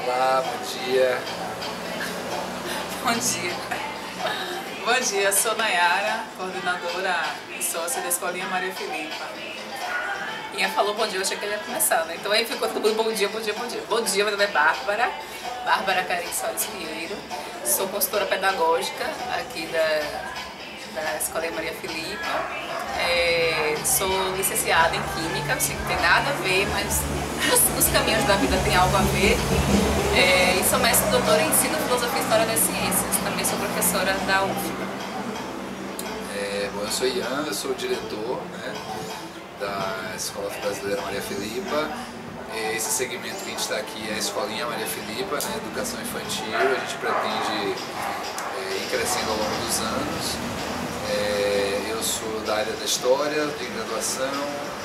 Olá, bom dia. Bom dia. Bom dia, sou Nayara, coordenadora e sócia da Escolinha Maria Filipa. Ian falou bom dia, eu achei que ele ia começar, né? Então aí ficou todo mundo bom dia, bom dia, bom dia. Bom dia, meu nome é Bárbara Carim Soares Pinheiro. Sou consultora pedagógica aqui da Escolinha Maria Filipa. Sou licenciada em Química, sei que não tem nada a ver, mas nos caminhos da vida tem algo a ver. E sou mestre e doutora em Ensino, Filosofia e História das Ciências. Também sou professora da UFBA. Bom, eu sou Ian, eu sou o diretor, né, da Escola Brasileira Maria Filipa. Esse segmento que a gente está aqui é a Escolinha Maria Filipa, né, Educação Infantil. A gente pretende ir crescendo ao longo dos anos. Eu sou da área da História, de graduação,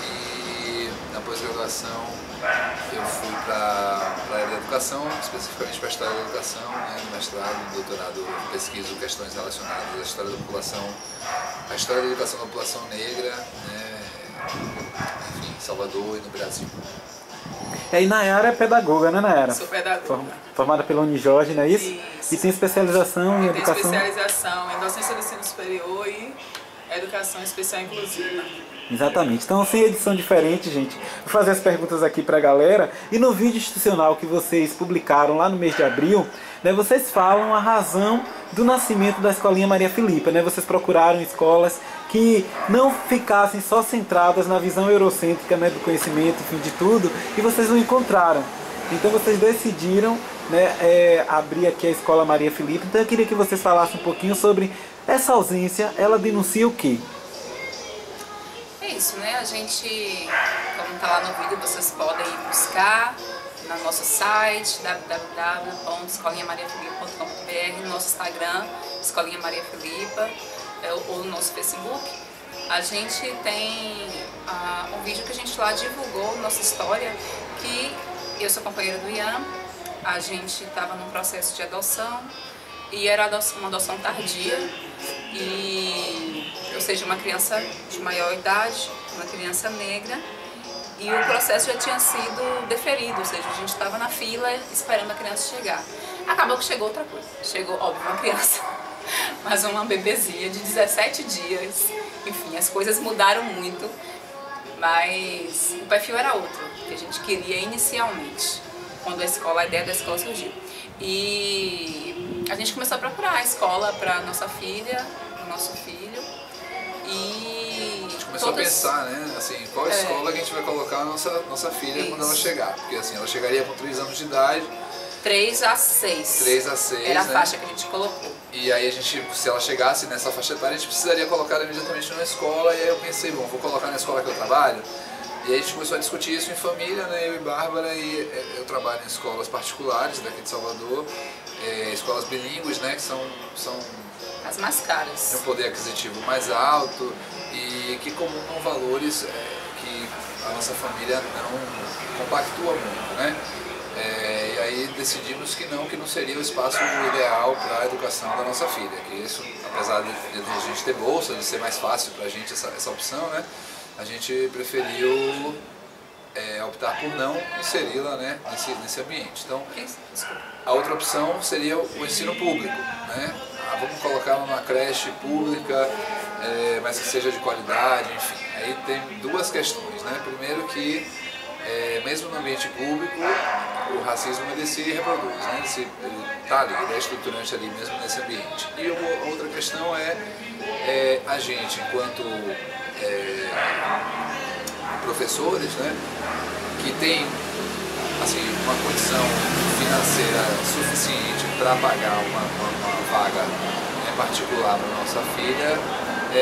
e na pós-graduação eu fui para a área da Educação, especificamente para a História da Educação, né, no mestrado, no doutorado eu pesquiso questões relacionadas à história da população, à história da educação da população negra, né, enfim, em Salvador e no Brasil. E Nayara é pedagoga, né, Nayara? Sou pedagoga. Formada pela Unijorge, não é isso? Isso. E tem especialização em educação? Tenho especialização em docência do ensino superior e educação especial inclusiva. Exatamente. Então, sem edição diferente, gente, vou fazer as perguntas aqui para a galera. E no vídeo institucional que vocês publicaram lá no mês de abril, né, vocês falam a razão do nascimento da Escolinha Maria Filipa, né? Vocês procuraram escolas que não ficassem só centradas na visão eurocêntrica, né, do conhecimento, enfim, de tudo, e vocês não encontraram. Então vocês decidiram, né, abrir aqui a Escola Maria Filipa. Então eu queria que vocês falassem um pouquinho sobre essa ausência. Ela denuncia o quê? É isso, né? A gente, como está lá no vídeo, vocês podem ir buscar no nosso site www.escolinhamariafilipa.com.br, no nosso Instagram, Escolinha Maria Filipa, ou no nosso Facebook. A gente tem um vídeo que a gente lá divulgou, nossa história, que eu sou companheira do Ian, a gente estava num processo de adoção, e era uma adoção tardia, ou seja, uma criança de maior idade, uma criança negra, e o processo já tinha sido deferido, ou seja, a gente estava na fila esperando a criança chegar. Acabou que chegou outra coisa, chegou, óbvio, uma criança, mas uma bebezinha de 17 dias, enfim, as coisas mudaram muito, mas o perfil era outro, que a gente queria inicialmente, quando a ideia da escola surgiu. E a gente começou a procurar a escola para nossa filha, o nosso filho, e a gente começou a pensar, né, assim, qual escola que a gente vai colocar a nossa filha quando ela chegar, porque assim, ela chegaria com 3 anos de idade. 3 a 6. 3 a 6, era a né? faixa que a gente colocou. E aí a gente, se ela chegasse nessa faixa etária, a gente precisaria colocar ela imediatamente numa escola, e aí eu pensei, bom, vou colocar na escola que eu trabalho. E aí a gente começou a discutir isso em família, né, eu e Bárbara, e eu trabalho em escolas particulares daqui de Salvador, escolas bilíngues, né, que são as mais caras, de um poder aquisitivo mais alto e que comunam valores que a nossa família não compactua muito, né. E aí decidimos que não seria o espaço ideal para a educação da nossa filha, que isso, apesar de a gente ter bolsa, de ser mais fácil para a gente essa opção, né, a gente preferiu optar por não inseri-la, né, nesse ambiente. Então, a outra opção seria o ensino público, né? Vamos colocá-la numa creche pública, mas que seja de qualidade, enfim. Aí tem duas questões, né? Primeiro que, mesmo no ambiente público, o racismo ele se reproduz, né? Ele está ali, ele é estruturante ali mesmo nesse ambiente. E a outra questão é a gente, enquanto professores, né, que tem assim, uma condição financeira suficiente para pagar uma vaga particular para nossa filha,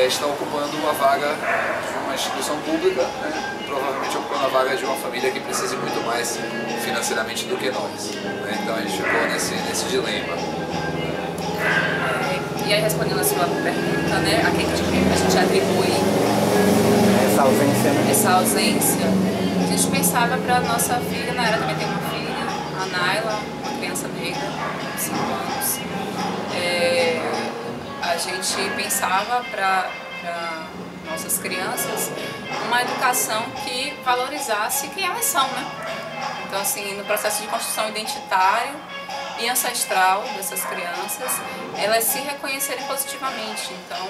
está ocupando uma vaga de uma instituição pública, né, provavelmente ocupando a vaga de uma família que precise muito mais financeiramente do que nós, né? Então a gente ficou nesse dilema. E aí, respondendo a sua pergunta, né, a quem a gente atribui essa ausência, né? Essa ausência, a gente pensava para nossa filha, Nayara também tem uma filha, a Naila, uma criança negra, de 5 anos. A gente pensava para nossas crianças uma educação que valorizasse quem elas são, né? Então, assim, no processo de construção identitário e ancestral dessas crianças, elas se reconhecerem positivamente. Então,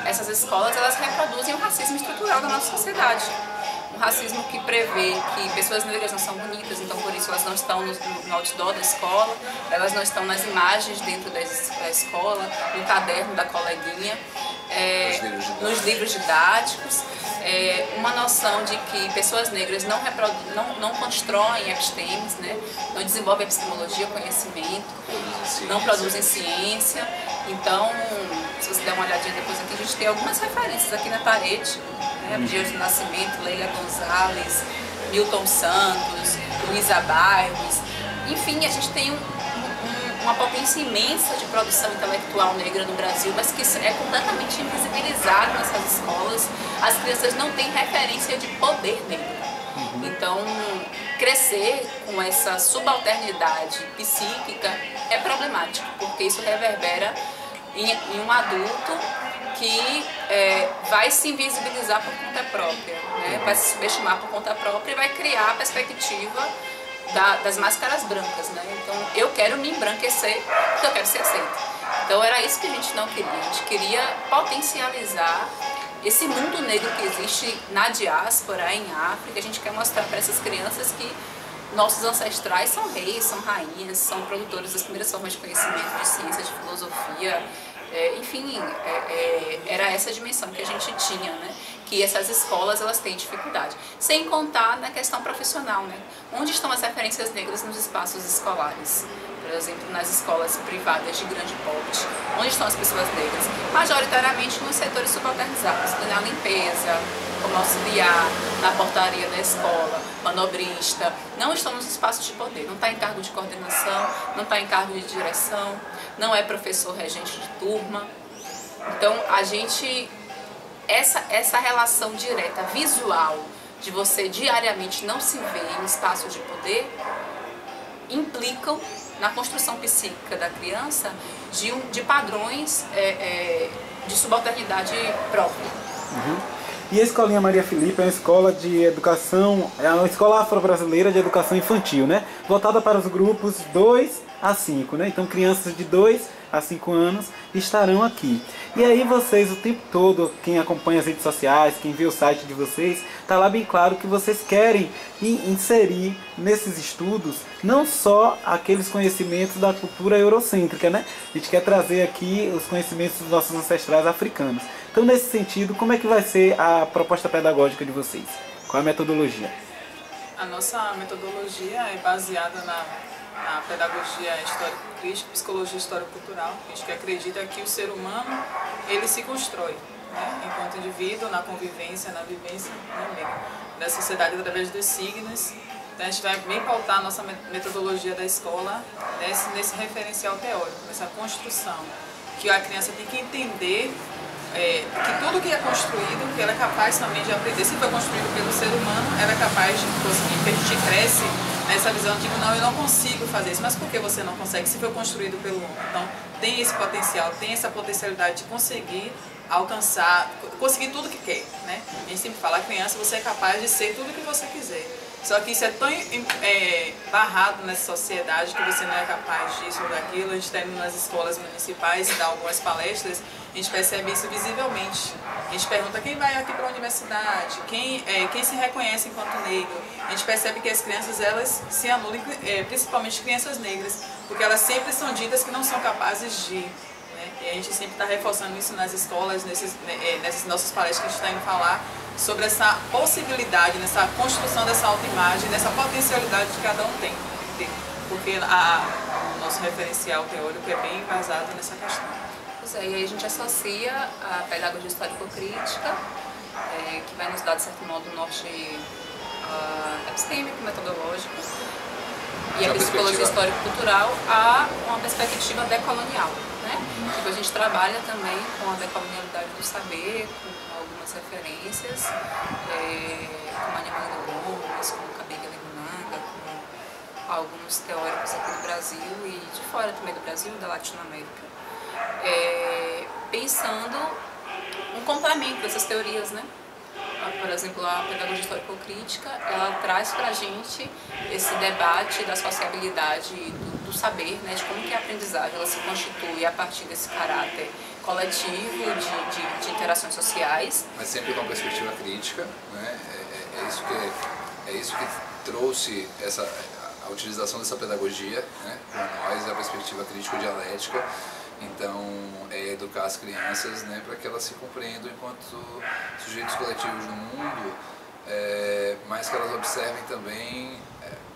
essas escolas, elas reproduzem o racismo estrutural da nossa sociedade. Um racismo que prevê que pessoas negras não são bonitas, então por isso elas não estão no outdoor da escola, elas não estão nas imagens dentro da escola, no caderno da coleguinha, nos livros didáticos. Uma noção de que pessoas negras não constroem epistemes, né? Não desenvolvem epistemologia, conhecimento, não produzem ciência. Então, se você der uma olhadinha depois aqui, a gente tem algumas referências aqui na parede, né? Dias do Nascimento, Leila Gonzalez, Milton Santos, Luísa Bairros. Enfim, a gente tem uma potência imensa de produção intelectual negra no Brasil, mas que é completamente invisibilizado nessas escolas. As crianças não têm referência de poder negro. Então, crescer com essa subalternidade psíquica é problemático, porque isso reverbera em um adulto que vai se invisibilizar por conta própria, né? Vai se subestimar por conta própria e vai criar a perspectiva das máscaras brancas, né? Então, eu quero me embranquecer porque eu quero ser aceita. Então, era isso que a gente não queria. A gente queria potencializar esse mundo negro que existe na diáspora, em África. A gente quer mostrar para essas crianças que nossos ancestrais são reis, são rainhas, são produtores das primeiras formas de conhecimento, de ciência, de filosofia. Enfim, era essa dimensão que a gente tinha, né? Que essas escolas, elas têm dificuldade. Sem contar na questão profissional, né? Onde estão as referências negras nos espaços escolares? Por exemplo, nas escolas privadas de grande porte. Onde estão as pessoas negras? Majoritariamente nos setores subalternizados, na limpeza, como auxiliar, na portaria da escola, manobrista. Não estão nos espaços de poder. Não está em cargo de coordenação, não está em cargo de direção, não é professor regente de turma. Então, a gente... Essa relação direta, visual, de você diariamente não se ver em espaço de poder, implicam na construção psíquica da criança de padrões de subalternidade própria. E a Escolinha Maria Filipa é uma escola de educação, é uma escola afro-brasileira de educação infantil, né? Voltada para os grupos 2 a 5, né? Então crianças de 2 a 5 anos estarão aqui. E aí vocês, o tempo todo, quem acompanha as redes sociais, quem vê o site de vocês, está lá bem claro que vocês querem inserir nesses estudos não só aqueles conhecimentos da cultura eurocêntrica, né? A gente quer trazer aqui os conhecimentos dos nossos ancestrais africanos. Então, nesse sentido, como é que vai ser a proposta pedagógica de vocês? Qual é a metodologia? A nossa metodologia é baseada na pedagogia histórico-crítica, psicologia histórico-cultural. A gente acredita que o ser humano, ele se constrói, né, enquanto indivíduo, na convivência, na vivência, né, da sociedade através dos signos. Então a gente vai bem pautar a nossa metodologia da escola nesse referencial teórico, nessa construção, que a criança tem que entender que tudo que é construído, que ela é capaz também de aprender. Se foi construído pelo ser humano, ela é capaz de conseguir, porque a gente cresce nessa visão de que não, eu não consigo fazer isso. Mas por que você não consegue? Se foi construído pelo homem. Então, tem esse potencial, tem essa potencialidade de conseguir alcançar, conseguir tudo que quer, né? A gente sempre fala, a criança, você é capaz de ser tudo que você quiser. Só que isso é tão barrado nessa sociedade que você não é capaz disso ou daquilo. A gente está indo nas escolas municipais e dá algumas palestras, a gente percebe isso visivelmente. A gente pergunta quem vai aqui para a universidade, quem se reconhece enquanto negro. A gente percebe que as crianças, elas se anulam, principalmente crianças negras, porque elas sempre são ditas que não são capazes de. E a gente sempre está reforçando isso nas escolas, nessas nossas palestras que a gente está indo falar sobre essa possibilidade, nessa construção dessa autoimagem, dessa potencialidade que cada um tem. Porque o nosso referencial teórico é bem embasado nessa questão. Pois é, e aí a gente associa a pedagogia histórico-crítica, que vai nos dar, de certo modo, um norte epistêmico, metodológico, e a psicologia histórico-cultural a uma perspectiva decolonial. Tipo, a gente trabalha também com a decolonialidade do saber, com algumas referências, como Animanga Gomes, como Kabenge Legunanga, com alguns teóricos aqui do Brasil e de fora também do Brasil, da Latinoamérica, pensando um complemento dessas teorias, né? por exemplo, a pedagogia histórico-crítica, ela traz para a gente esse debate da sociabilidade do saber, né, de como que a aprendizagem ela se constitui a partir desse caráter coletivo de interações sociais. Mas sempre com uma perspectiva crítica, né? É isso que trouxe a utilização dessa pedagogia, né, para nós, a perspectiva crítico-dialética. Então, é educar as crianças, né, para que elas se compreendam enquanto sujeitos coletivos no mundo, mas que elas observem também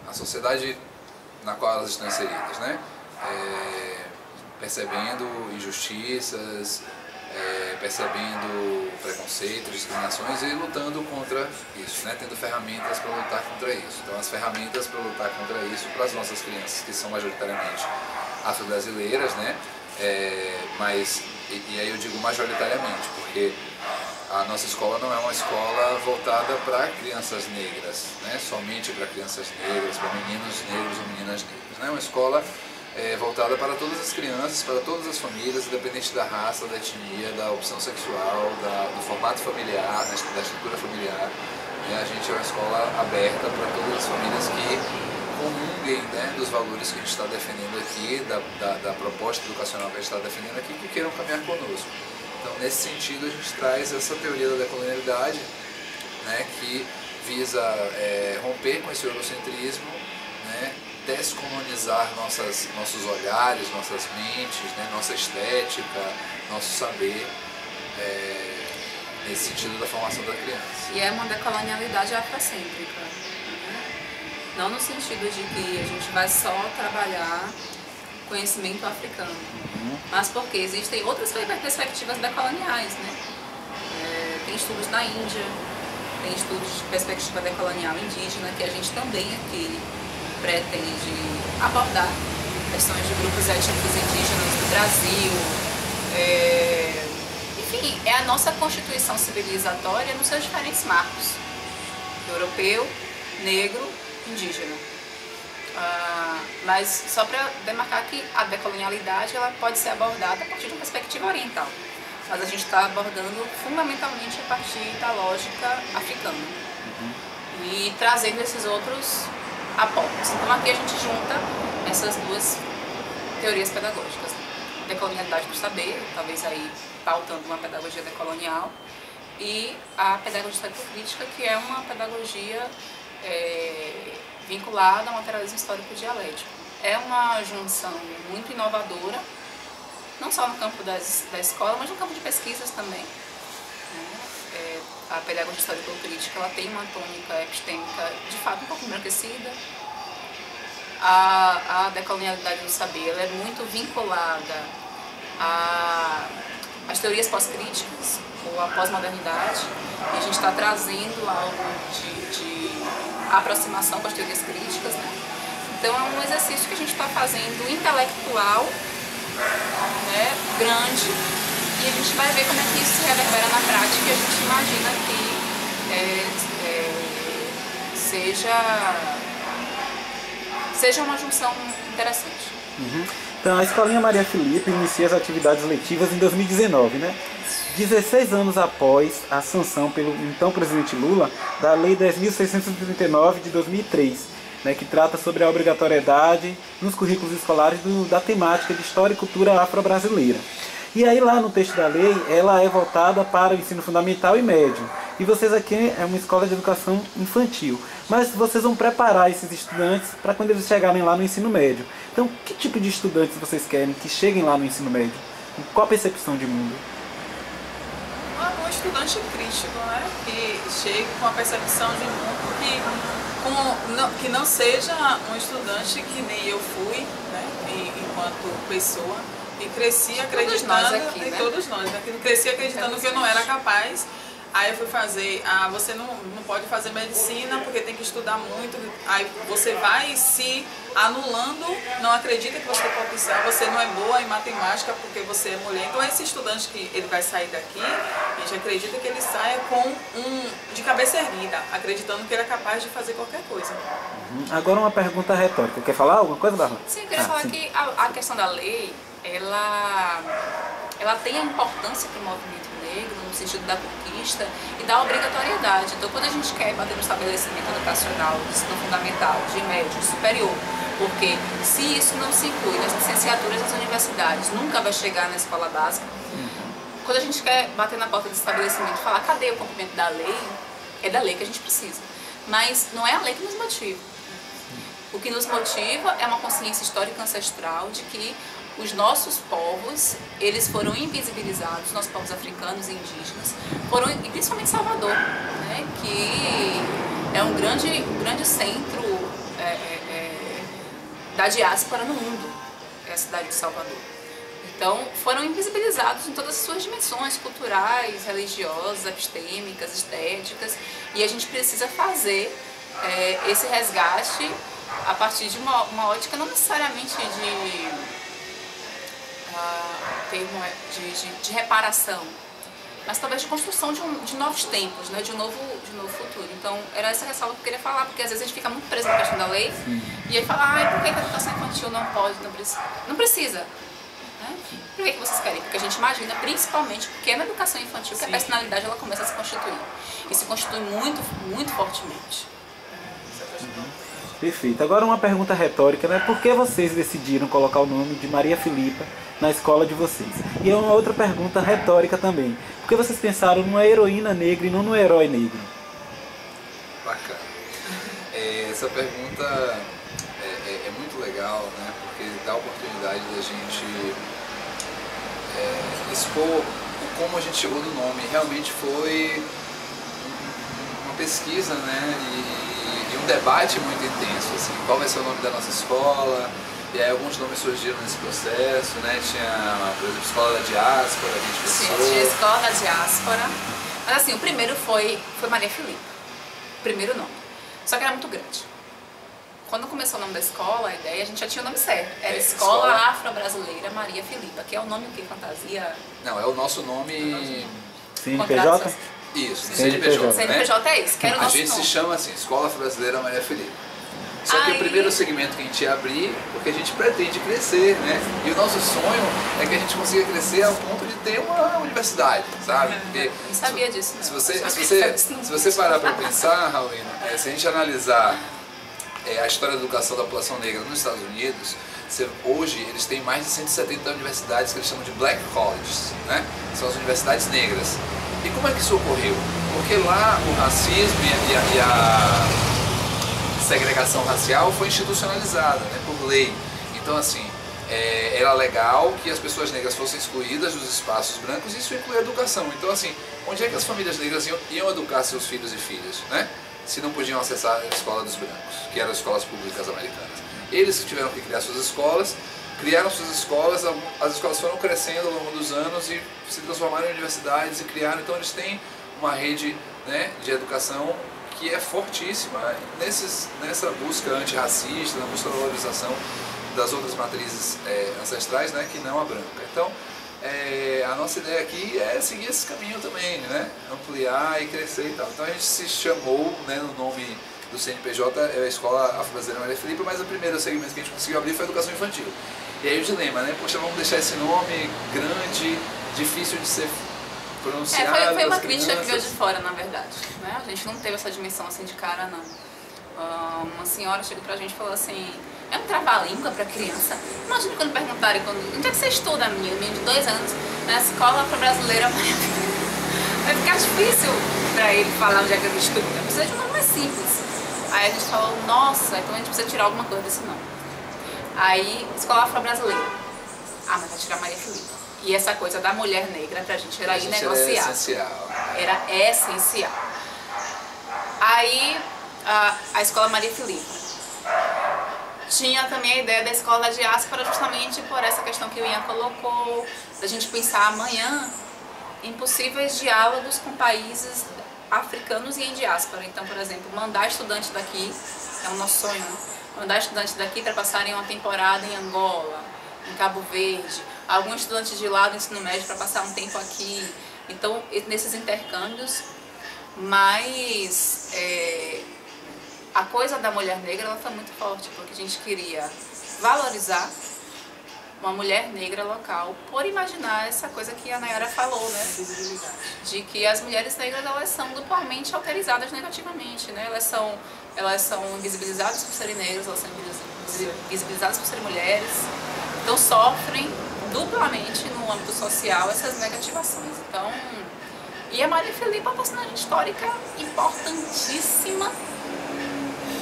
a sociedade na qual elas estão inseridas, né? Percebendo injustiças, percebendo preconceitos, discriminações e lutando contra isso, né? Tendo ferramentas para lutar contra isso. Então, as ferramentas para lutar contra isso para as nossas crianças, que são majoritariamente afro-brasileiras, né? Mas, e aí eu digo majoritariamente, porque a nossa escola não é uma escola voltada para crianças negras, né? Somente para crianças negras, para meninos negros ou meninas negras. É uma escola voltada para todas as crianças, para todas as famílias, independente da raça, da etnia, da opção sexual, do formato familiar, da estrutura familiar. A gente é uma escola aberta para todas as famílias que comunguem, né, dos valores que a gente está defendendo aqui, da proposta educacional que a gente está defendendo aqui, que queiram caminhar conosco. Então, nesse sentido, a gente traz essa teoria da decolonialidade, né, que visa romper com esse eurocentrismo, né, descolonizar nossos olhares, nossas mentes, né, nossa estética, nosso saber, nesse sentido da formação da criança. E é uma decolonialidade afrocêntrica. Não no sentido de que a gente vai só trabalhar conhecimento africano, mas porque existem outras perspectivas decoloniais, né? Tem estudos na Índia, tem estudos de perspectiva decolonial indígena, que a gente também aqui pretende abordar questões de grupos étnicos indígenas do Brasil. Enfim, é a nossa constituição civilizatória nos seus diferentes marcos: europeu, negro, indígena. Mas só para demarcar que a decolonialidade ela pode ser abordada a partir de uma perspectiva oriental, mas a gente está abordando fundamentalmente a partir da lógica africana e trazendo esses outros aportes. Então aqui a gente junta essas duas teorias pedagógicas: decolonialidade do saber, talvez aí pautando uma pedagogia decolonial, e a pedagogia histórico-crítica, que é uma pedagogia vinculada ao materialismo histórico dialético. É uma junção muito inovadora, não só no campo da escola, mas no campo de pesquisas também. A pedagogia histórico-crítica ela tem uma tônica epistêmica de fato um pouco embranquecida. A decolonialidade do saber ela é muito vinculada às teorias pós-críticas ou à pós-modernidade, e a gente está trazendo algo de aproximação com as teorias críticas, né? Então é um exercício que a gente está fazendo intelectual, né, grande, e a gente vai ver como é que isso se reverbera na prática, e a gente imagina que seja uma junção interessante. Então a Escolinha Maria Filipe inicia as atividades letivas em 2019, né? 16 anos após a sanção pelo então presidente Lula da Lei 10.639 de 2003, né, que trata sobre a obrigatoriedade nos currículos escolares da temática de História e Cultura Afro-Brasileira. E aí lá no texto da lei, ela é voltada para o ensino fundamental e médio. E vocês aqui é uma escola de educação infantil. Mas vocês vão preparar esses estudantes para quando eles chegarem lá no ensino médio. Então, que tipo de estudantes vocês querem que cheguem lá no ensino médio? Qual a percepção de mundo? Um estudante crítico, né? Que chegue com a percepção de mundo que não seja um estudante que nem eu fui, né? Enquanto pessoa, e cresci acreditando, aqui, né? Todos nós, né? Cresci acreditando que eu não era capaz. Aí eu fui fazer, você não pode fazer medicina porque tem que estudar muito, aí você vai se anulando, não acredita que você tem potencial, você não é boa em matemática porque você é mulher. Então esse estudante que ele vai sair daqui, a gente acredita que ele saia de cabeça erguida, acreditando que ele é capaz de fazer qualquer coisa. Agora uma pergunta retórica, quer falar alguma coisa, Bárbara? Sim, eu queria falar que a questão da lei, ela tem a importância para o movimento negro no sentido da conquista e da obrigatoriedade. Então, quando a gente quer bater no estabelecimento educacional, de ensino fundamental, de médio, superior, porque se isso não se inclui nas licenciaturas das universidades, nunca vai chegar na escola básica. Quando a gente quer bater na porta desse estabelecimento e falar cadê o cumprimento da lei, é da lei que a gente precisa. Mas não é a lei que nos motiva. O que nos motiva é uma consciência histórica ancestral de que os nossos povos, eles foram invisibilizados, nossos povos africanos e indígenas, foram, e principalmente Salvador, né, que é um grande centro da diáspora no mundo, é a cidade de Salvador. Então, foram invisibilizados em todas as suas dimensões culturais, religiosas, epistêmicas, estéticas, e a gente precisa fazer esse resgate a partir de uma ótica não necessariamente de reparação, mas talvez de construção de novos tempos, né? de um novo futuro. Então, era essa ressalva que eu queria falar, porque às vezes a gente fica muito preso na questão da lei, e aí fala, por que a educação infantil não pode, não precisa? Não precisa. Né? Por que vocês querem? Porque a gente imagina, principalmente porque é na educação infantil que a personalidade ela começa a se constituir. E se constitui muito, muito fortemente. Perfeito. Agora uma pergunta retórica, né? Por que vocês decidiram colocar o nome de Maria Filipa na escola de vocês? E é uma outra pergunta retórica também. Por que vocês pensaram numa heroína negra e não no herói negro? Bacana. Essa pergunta é muito legal, né? Porque dá a oportunidade da gente expor como a gente chegou no nome. Realmente foi uma pesquisa, né? E um debate muito intenso, assim, qual vai ser o nome da nossa escola, e aí alguns nomes surgiram nesse processo, né? Tinha, por exemplo, Escola da Diáspora, a gente pensou. Sim, tinha Escola da Diáspora, mas assim, o primeiro foi Maria Filipa, o primeiro nome, só que era muito grande. Quando começou o nome da escola, a ideia, a gente já tinha o nome certo, era Escola Afro-Brasileira Maria Filipa, que é o nome que fantasia... Não, é o nosso nome... CNPJ? Isso, CNPJ. CNPJ é isso, que era o nosso nome. A gente se chama assim, Escola Afro-Brasileira Maria Filipa. Só que o primeiro segmento que a gente ia abrir, porque a gente pretende crescer, né? E o nosso sonho é que a gente consiga crescer ao ponto de ter uma universidade, sabe? Porque não sabia disso, né? Se você parar para pensar, Raulina, se a gente analisar a história da educação da população negra nos Estados Unidos, hoje eles têm mais de 170 universidades que eles chamam de Black Colleges, né? São as universidades negras. E como é que isso ocorreu? Porque lá o racismo e a segregação racial foi institucionalizada, né, por lei. Então, assim, era legal que as pessoas negras fossem excluídas dos espaços brancos e isso inclui a educação. Então, assim, onde é que as famílias negras iam educar seus filhos e filhas, né? Se não podiam acessar a escola dos brancos, que eram as escolas públicas americanas. Eles tiveram que criar suas escolas, criaram suas escolas, as escolas foram crescendo ao longo dos anos e se transformaram em universidades e criaram, então eles têm uma rede, né, de educação que é fortíssima nessa busca antirracista, na busca da valorização das outras matrizes ancestrais, né, que não a branca. Então, a nossa ideia aqui é seguir esse caminho também, né, ampliar e crescer e tal. Então a gente se chamou, né, no nome do CNPJ, é a Escola Afro-Brasileira Maria Filipa, mas o primeiro segmento que a gente conseguiu abrir foi a educação infantil. E aí o dilema, né, poxa, vamos deixar esse nome grande, difícil de ser pronunciado. Foi uma crítica que veio de fora, na verdade, né? A gente não teve essa dimensão assim de cara, não. Uma senhora chegou pra gente e falou assim, é um trava-língua pra criança? Imagina quando perguntarem, onde é que você estuda, menina de 2 anos, na Escola Afro-Brasileira Maria Filipa? Vai ficar difícil pra ele falar onde é que ele estuda. Precisa de um nome mais simples. Aí a gente falou, nossa, então a gente precisa tirar alguma coisa desse nome. Aí, Escola Afro-Brasileira. Mas vai tirar Maria Filipa. E essa coisa da mulher negra pra gente era inegociável. Era essencial. Era essencial. Aí, a Escola Maria Filipa. Tinha também a ideia da Escola da Diáspora justamente por essa questão que o Ian colocou, da gente pensar amanhã em possíveis diálogos com países africanos e em diáspora. Então, por exemplo, mandar estudantes daqui, é o nosso sonho, né? Mandar estudantes daqui para passarem uma temporada em Angola, em Cabo Verde, alguns estudantes de lá do ensino médio para passar um tempo aqui. Então, nesses intercâmbios, mas a coisa da mulher negra ela foi muito forte, porque a gente queria valorizar uma mulher negra local, por imaginar essa coisa que a Nayara falou, né? De que as mulheres negras, elas são duplamente alterizadas negativamente, né? Elas são invisibilizadas por serem negras, elas são invisibilizadas por serem mulheres, então sofrem duplamente no âmbito social essas negativações. Então, e a Maria Filipa é uma personagem histórica importantíssima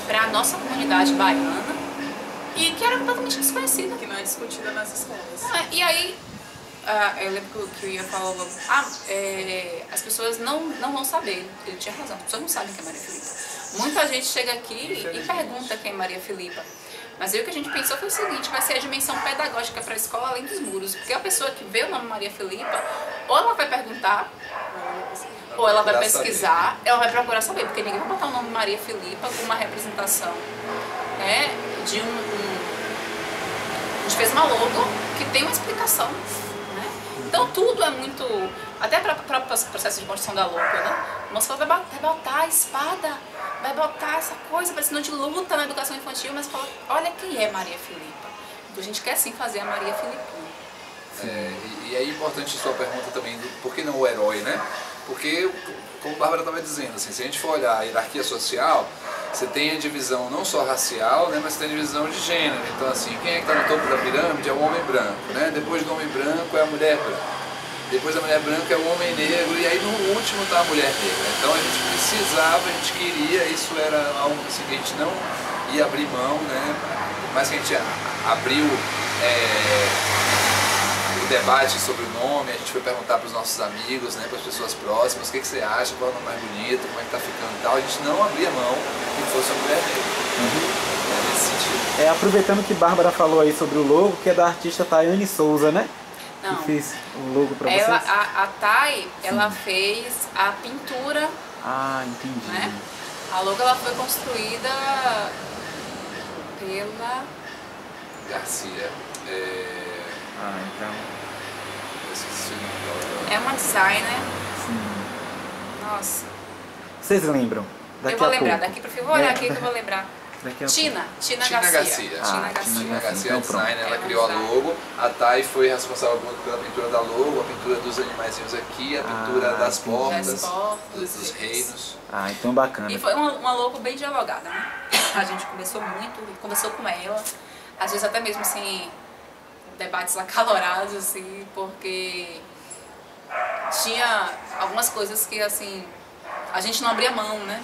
para a nossa comunidade baiana e que era completamente desconhecida. Que não é discutida nas escolas. E aí, eu lembro que o Ian falou, as pessoas não vão saber. Ele tinha razão, as pessoas não sabem quem é Maria Filipa. Muita gente chega aqui e pergunta quem é Maria Filipa. Mas aí o que a gente pensou foi o seguinte, vai ser a dimensão pedagógica para a escola além dos muros. Porque a pessoa que vê o nome Maria Filipa, ou ela vai perguntar, ou ela vai pesquisar, ela vai procurar saber, porque ninguém vai botar o nome Maria Filipa com uma representação, né, de a gente fez uma logo que tem uma explicação, né? Então tudo é muito, até para o processo de construção da logo, né? A moça vai botar a espada, vai botar essa coisa parecendo de luta na educação infantil, mas fala, olha quem é Maria Filipa. Então a gente quer sim fazer a Maria Filipina. E é importante a sua pergunta também, do por que não o herói, né? Porque, como a Bárbara estava dizendo, assim, se a gente for olhar a hierarquia social, você tem a divisão não só racial, né, mas você tem a divisão de gênero. Então, assim, quem é que está no topo da pirâmide é o homem branco, né? Depois do homem branco é a mulher branca. Depois da mulher branca é o homem negro, e aí no último está a mulher negra. Então a gente precisava, a gente queria, isso era algo assim, que a gente não ia abrir mão, né? Mas que a gente abriu o debate sobre o nome, a gente foi perguntar para os nossos amigos, né, para as pessoas próximas, o que você acha, qual é o nome mais bonito, como é que está ficando e tal. A gente não abria mão que fosse uma mulher negra. Nesse sentido. Aproveitando que Bárbara falou aí sobre o logo, que é da artista Tayane Souza, né? Não. Que fez o logo para vocês. A Thay, ela fez a pintura. Ah, entendi. Né? A logo ela foi construída pela Garcia. Então. Eu esqueci o nome dela. É uma designer. Sim. Nossa. Vocês lembram? Daqui eu vou a lembrar, pouco. daqui pro fim, vou olhar aqui que eu vou lembrar. Daqui a Tina Tina Garcia. Garcia. Tina Garcia. Tina Garcia Então, é designer, ela pronto. criou a logo. A Thay foi responsável pela pintura da logo, a pintura dos animaizinhos aqui, a pintura das entendi. portas, Das portas, dos reinos. Então bacana. E foi uma logo bem dialogada, né? A gente conversou com ela, às vezes até mesmo assim, debates acalorados, assim, porque tinha algumas coisas que assim, a gente não abria mão, né?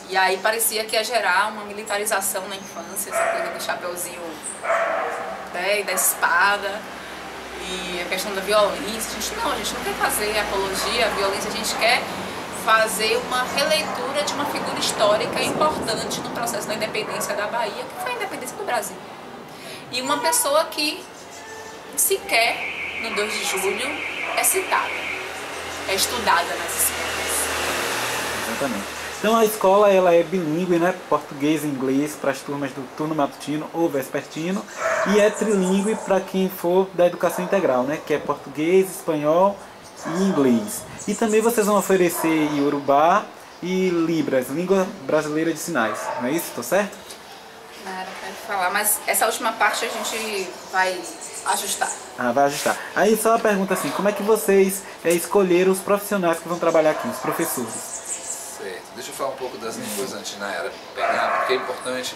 E aí parecia que ia gerar uma militarização na infância, essa coisa do chapeuzinho, né, e da espada, e a questão da violência. A gente não quer fazer apologia à violência, a gente quer fazer uma releitura de uma figura histórica importante no processo da independência da Bahia, que foi a independência do Brasil. E uma pessoa que sequer, no 2 de julho, é citada, é estudada nas escolas. Exatamente. Então a escola ela é bilíngue, né? Português e inglês para as turmas do turno matutino ou vespertino, e é trilíngue para quem for da educação integral, né? Que é português, espanhol e inglês. E também vocês vão oferecer Iorubá e Libras, língua brasileira de sinais. Não é isso? Estou certo? Não era pra falar, mas essa última parte a gente vai ajustar. Vai ajustar. Aí só a pergunta assim, como é que vocês escolheram os profissionais que vão trabalhar aqui, os professores? Certo. Deixa eu falar um pouco das línguas antes de Nayara pegar, porque é importante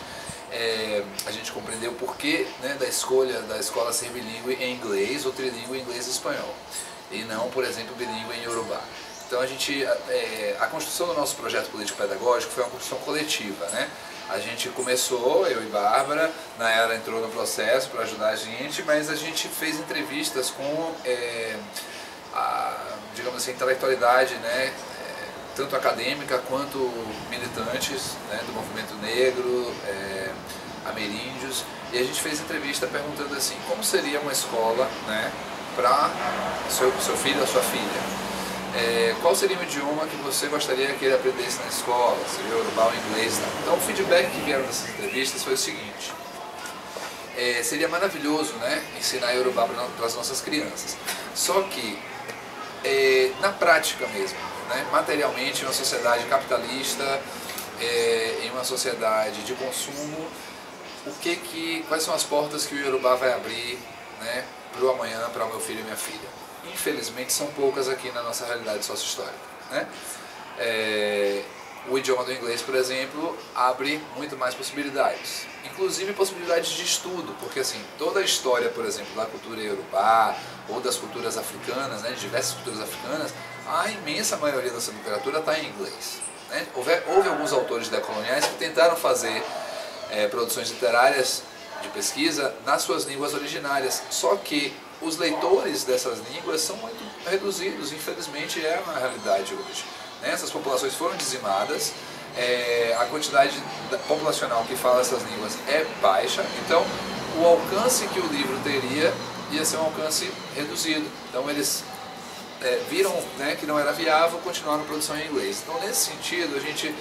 a gente compreender o porquê, né, da escolha da escola ser bilíngue em inglês ou trilíngue em inglês e espanhol, e não, por exemplo, bilíngue em Iorubá. Então a construção do nosso projeto político-pedagógico foi uma construção coletiva, né? A gente começou, eu e Bárbara, Nayara entrou no processo para ajudar a gente, mas a gente fez entrevistas com, digamos assim, intelectualidade, né? Tanto acadêmica quanto militantes, né, do movimento negro, ameríndios, e a gente fez entrevista perguntando assim, como seria uma escola, né, para seu filho ou sua filha? Qual seria o idioma que você gostaria que ele aprendesse na escola? Seria o Iorubá ou inglês? Tá? Então o feedback que vieram dessas entrevistas foi o seguinte, seria maravilhoso, né, ensinar Iorubá para as nossas crianças, só que na prática mesmo, né, materialmente, em uma sociedade capitalista, em uma sociedade de consumo, quais são as portas que o Iorubá vai abrir né, para o amanhã, para o meu filho e minha filha. Infelizmente são poucas aqui na nossa realidade sociohistórica, né? O idioma do inglês, por exemplo, abre muito mais possibilidades, inclusive possibilidades de estudo, porque assim, toda a história, por exemplo, da cultura iorubá ou das culturas africanas, né, de diversas culturas africanas, a imensa maioria dessa literatura está em inglês, né? Houve alguns autores decoloniais que tentaram fazer produções literárias de pesquisa nas suas línguas originárias, só que os leitores dessas línguas são muito reduzidos, infelizmente é uma realidade hoje. Essas populações foram dizimadas, a quantidade populacional que fala essas línguas é baixa, então o alcance que o livro teria ia ser um alcance reduzido. Então eles viram, né, que não era viável continuar na produção em inglês. Então nesse sentido a gente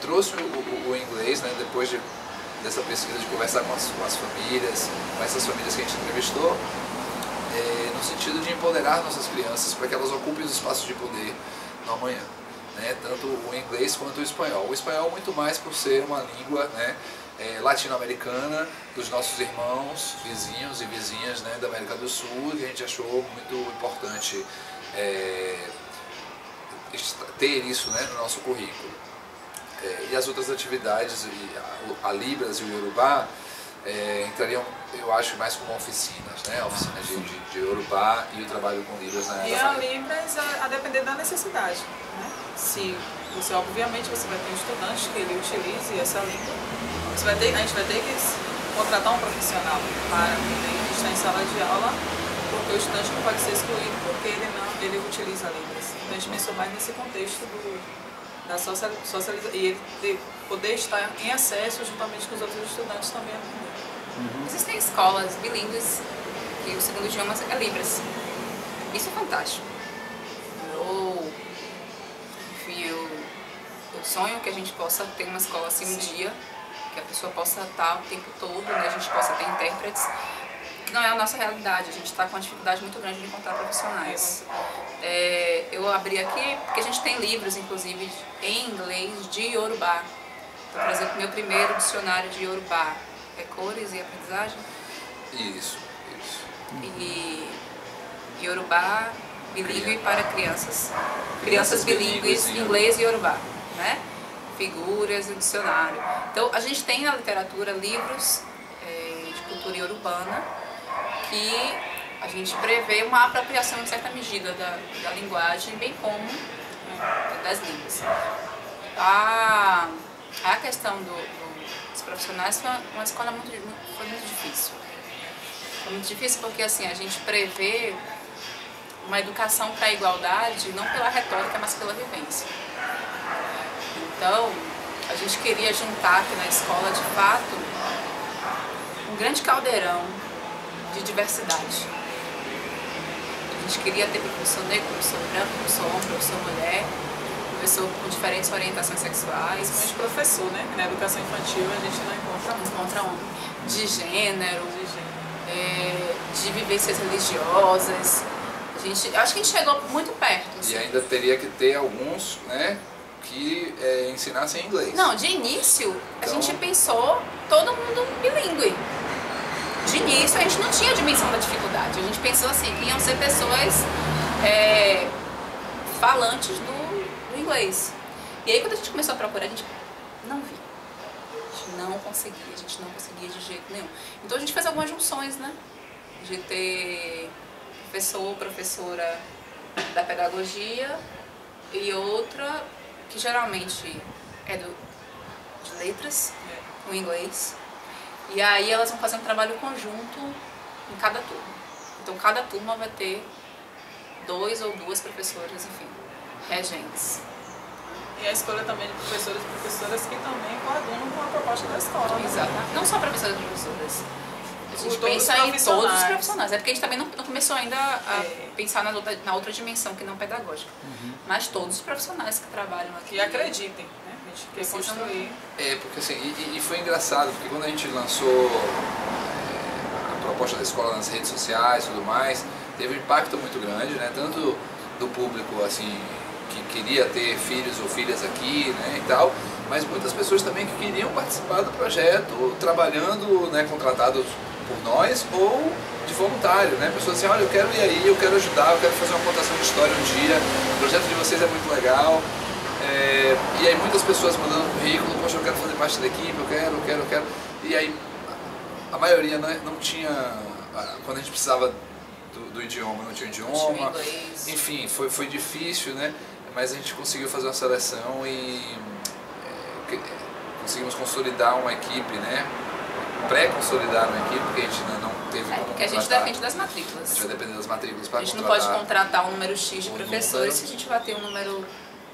trouxe o inglês, né, depois dessa pesquisa de conversar com as famílias, com essas famílias que a gente entrevistou, no sentido de empoderar nossas crianças para que elas ocupem os espaços de poder no amanhã, né? Tanto o inglês quanto o espanhol. O espanhol muito mais por ser uma língua, né, latino-americana, dos nossos irmãos, vizinhos e vizinhas, né, da América do Sul, que a gente achou muito importante ter isso, né, no nosso currículo. E as outras atividades, a Libras e o Iorubá, entrariam, eu acho, mais como oficinas, né? Oficinas de Iorubá e o trabalho com Libras na E a Libras a depender da necessidade, né? Se você, obviamente, você vai ter um estudante que ele utilize essa língua, a gente vai ter que contratar um profissional para poder estar em sala de aula, porque o estudante não pode ser excluído porque ele utiliza Libras. Então a gente pensou mais nesse contexto da socialização e ele poder estar em acesso juntamente com os outros estudantes também. Existem escolas bilíngues que o segundo idioma é Libras. Isso é fantástico. Eu sonho que a gente possa ter uma escola assim um dia, que a pessoa possa estar o tempo todo, né, a gente possa ter intérpretes, que não é a nossa realidade, a gente está com uma dificuldade muito grande de encontrar profissionais. Eu abri aqui porque a gente tem livros, inclusive, em inglês de Iorubá. Então, por exemplo, meu primeiro dicionário de Iorubá é Cores e Aprendizagem. Isso. E Iorubá bilíngue para crianças. Crianças bilíngues, inglês e Iorubá, né? Figuras e dicionário. Então, a gente tem na literatura livros de cultura iorubana que a gente prevê uma apropriação em certa medida da linguagem, bem como das línguas. A questão dos profissionais foi uma escola foi muito difícil. Foi muito difícil porque assim, a gente prevê uma educação para a igualdade não pela retórica, mas pela vivência. Então, a gente queria juntar aqui na escola, de fato, um grande caldeirão de diversidade. A gente queria ter professor negro, professor branco, professor homem, professor mulher, professor com diferentes orientações sexuais. Principalmente professor, né? Na educação infantil a gente não encontra homem. De gênero, de vivências religiosas. Acho que a gente chegou muito perto. Assim. E ainda teria que ter alguns, né, que ensinassem inglês. Não, de início a gente pensou todo mundo bilíngue. De início a gente não tinha dimensão da dificuldade. A gente pensou assim, que iam ser pessoas falantes do inglês. E aí quando a gente começou a procurar, a gente não via. A gente não conseguia de jeito nenhum. Então a gente fez algumas junções, né? De ter professora da pedagogia e outra que geralmente é de letras, o inglês. E aí elas vão fazer um trabalho conjunto em cada turma. Então cada turma vai ter 2 ou 2 professoras, enfim, regentes. E a escolha também de professores e professoras que também coadunam com a proposta da escola. Exato. Né? Não só professores e professoras. A gente pensa em todos os profissionais. É porque a gente também não começou ainda a pensar na outra dimensão que não pedagógica. Mas todos os profissionais que trabalham aqui. E acreditem, né? A gente quer construir. Porque assim, e foi engraçado, porque quando a gente lançou a proposta da escola nas redes sociais e tudo mais, teve um impacto muito grande, né? Tanto do público assim, que queria ter filhos ou filhas aqui, né, e tal, mas muitas pessoas também que queriam participar do projeto, trabalhando, né, contratados por nós ou de voluntário, né? Pessoas assim, olha, eu quero ir aí, eu quero ajudar, eu quero fazer uma contação de história um dia, o projeto de vocês é muito legal. E aí muitas pessoas mandando currículo, poxa, eu quero fazer parte da equipe, eu quero. E aí a maioria não tinha, quando a gente precisava do idioma, não tinha idioma. Enfim, foi difícil, né? Mas a gente conseguiu fazer uma seleção e conseguimos consolidar uma equipe, né? Pré-consolidar uma equipe, porque a gente ainda não teve como porque a gente depende das matrículas. A gente vai depender das matrículas para contratar. A gente não pode contratar um número X de professores se a gente vai ter um número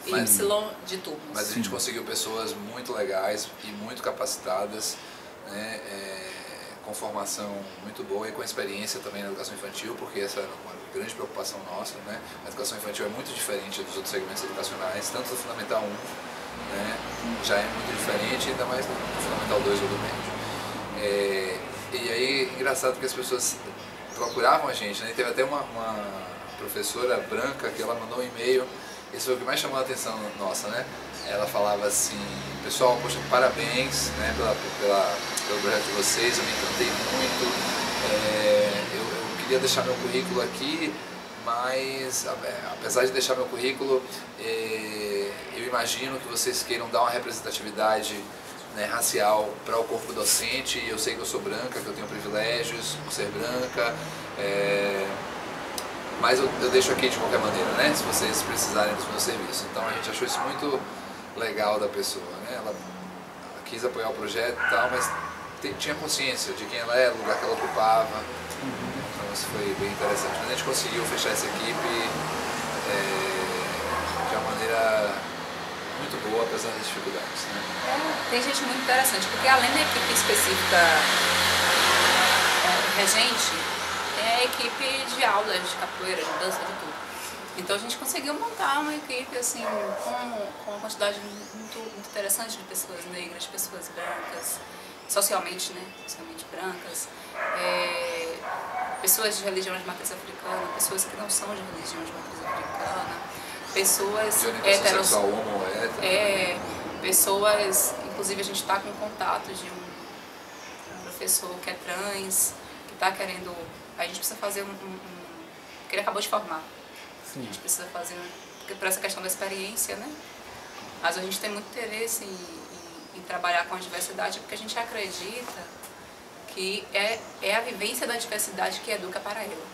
Y de turnos. Mas a gente conseguiu pessoas muito legais e muito capacitadas, né? Com formação muito boa e com experiência também na educação infantil, porque essa é uma grande preocupação nossa, né? A educação infantil é muito diferente dos outros segmentos educacionais, tanto do Fundamental 1, né? Já é muito diferente, ainda mais do Fundamental 2 ou do médio. E aí, engraçado que as pessoas procuravam a gente, né? Teve até uma professora branca que ela mandou um e-mail, esse foi o que mais chamou a atenção nossa, né? Ela falava assim, pessoal, poxa, parabéns, né, pelo projeto de vocês, eu me encantei muito, eu queria deixar meu currículo aqui, mas apesar de deixar meu currículo, eu imagino que vocês queiram dar uma representatividade, né, racial para o corpo docente. Eu sei que eu sou branca, que eu tenho privilégios por ser branca, mas eu deixo aqui de qualquer maneira, né, se vocês precisarem dos meus serviços. Então a gente achou isso muito legal da pessoa, né? Ela quis apoiar o projeto e tal, mas tinha consciência de quem ela é, do lugar que ela ocupava. Então isso foi bem interessante. Mas a gente conseguiu fechar essa equipe de uma maneira muito boa, apesar das dificuldades, né? Tem gente muito interessante, porque além da equipe específica regente, tem a equipe de aulas de capoeira, de dança, de tudo. Então a gente conseguiu montar uma equipe assim, com uma quantidade muito interessante de pessoas negras, de pessoas brancas, socialmente, né? Socialmente brancas, pessoas de religião de matriz africana, pessoas que não são de religião de matriz africana, pessoas heterossexual, pessoas, inclusive a gente está com contato de um professor que é trans, que está querendo, a gente precisa fazer que ele acabou de formar. Sim. A gente precisa fazer, porque por essa questão da experiência, né? Mas a gente tem muito interesse em trabalhar com a diversidade, porque a gente acredita que é a vivência da diversidade que educa para ela.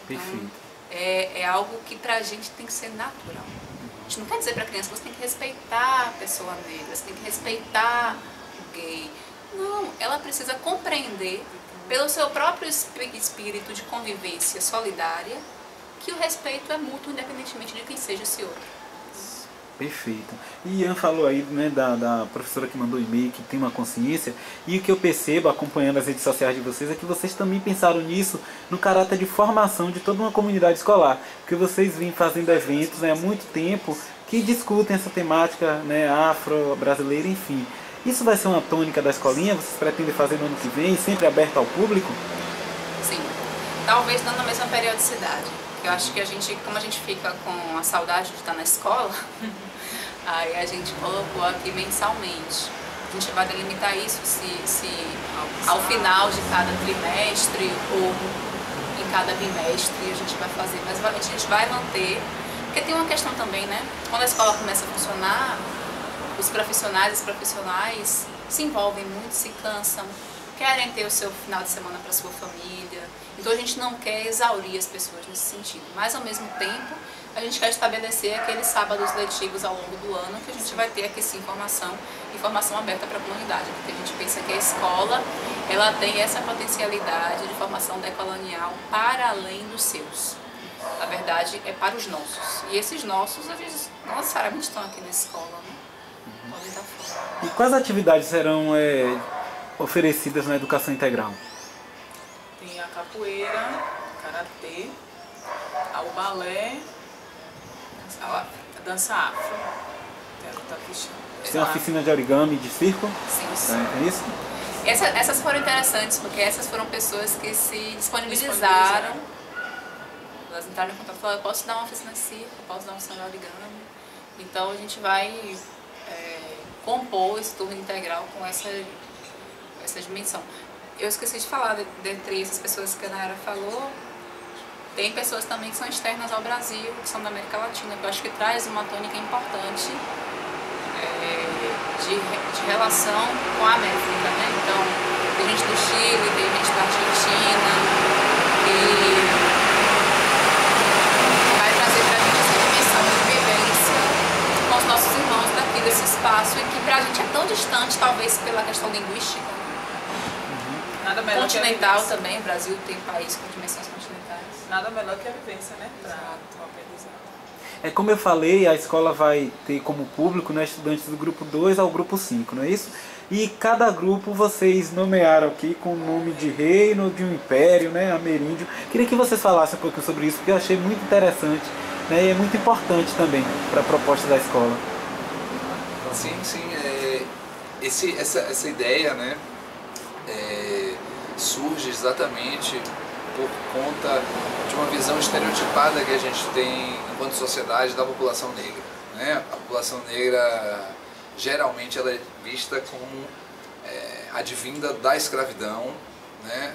Perfeito. Então, é algo que pra gente tem que ser natural. A gente não quer dizer pra criança, você tem que respeitar a pessoa negra, você tem que respeitar o gay. Não, ela precisa compreender, pelo seu próprio espírito de convivência solidária, que o respeito é mútuo, independentemente de quem seja esse outro. Perfeito. E Ian falou aí, né, da professora que mandou e-mail, que tem uma consciência, e o que eu percebo acompanhando as redes sociais de vocês é que vocês também pensaram nisso no caráter de formação de toda uma comunidade escolar, porque vocês vêm fazendo eventos, né, há muito tempo que discutem essa temática, né, afro-brasileira, enfim. Isso vai ser uma tônica da escolinha? Vocês pretendem fazer no ano que vem, sempre aberto ao público? Sim, talvez não na mesma periodicidade. Eu acho que como a gente fica com a saudade de estar na escola, aí a gente colocou aqui mensalmente. A gente vai delimitar isso se ao final de cada trimestre ou em cada bimestre a gente vai fazer. Mas a gente vai manter, porque tem uma questão também, né? Quando a escola começa a funcionar, os profissionais se envolvem muito, se cansam, querem ter o seu final de semana para sua família. Então a gente não quer exaurir as pessoas nesse sentido, mas ao mesmo tempo a gente quer estabelecer aqueles sábados letivos ao longo do ano que a gente vai ter aqui sim informação aberta para a comunidade, porque a gente pensa que a escola ela tem essa potencialidade de formação decolonial para além dos seus. Na verdade é para os nossos, e esses nossos eles não necessariamente estão aqui na escola, né? Podem estar fora. E quais atividades serão oferecidas na educação integral? Tem a capoeira, o karatê, o balé, a dança afro. Tem uma oficina de origami, de circo? Sim. É isso? Essas foram interessantes, porque essas foram pessoas que se disponibilizaram. Elas entraram em contato e falaram, eu posso dar uma oficina de circo, eu posso dar uma oficina de origami. Então a gente vai compor esse turno integral com essa dimensão. eu esqueci de falar, dentre essas pessoas que a Nayara falou, tem pessoas também que são externas ao Brasil, que são da América Latina, que eu acho que traz uma tônica importante de relação com a América, né? Então, tem gente do Chile, tem gente da Argentina, que vai trazer pra gente essa dimensão de vivência com os nossos irmãos daqui desse espaço, e que pra gente é tão distante, talvez pela questão linguística. Nada melhor Continental também, o Brasil tem país com dimensões continentais. Nada melhor que a vivência, né? Para o aprendizado. É como eu falei, a escola vai ter como público, né, estudantes do grupo 2 ao grupo 5, não é isso? E cada grupo vocês nomearam aqui com o nome de reino, de um império, né, ameríndio. Queria que vocês falassem um pouquinho sobre isso, porque eu achei muito interessante, né, e é muito importante também para a proposta da escola. Sim, essa ideia, né, surge exatamente por conta de uma visão estereotipada que a gente tem enquanto sociedade da população negra, né? A população negra geralmente ela é vista como advinda da escravidão, né?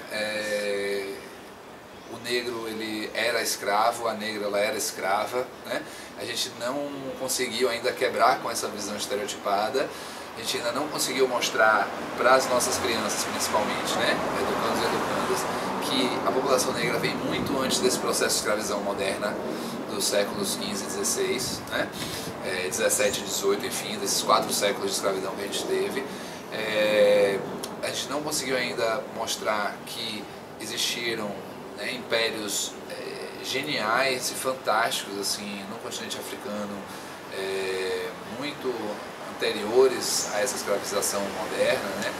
O negro ele era escravo, a negra ela era escrava, né? A gente não conseguiu ainda quebrar com essa visão estereotipada. A gente ainda não conseguiu mostrar para as nossas crianças, principalmente, né, educandos e educandas, que a população negra vem muito antes desse processo de escravidão moderna dos séculos 15 e 16, né, 17 e 18, enfim, desses 4 séculos de escravidão que a gente teve. A gente não conseguiu ainda mostrar que existiram, né, impérios geniais e fantásticos assim, no continente africano, muito anteriores a essa escravização moderna, né?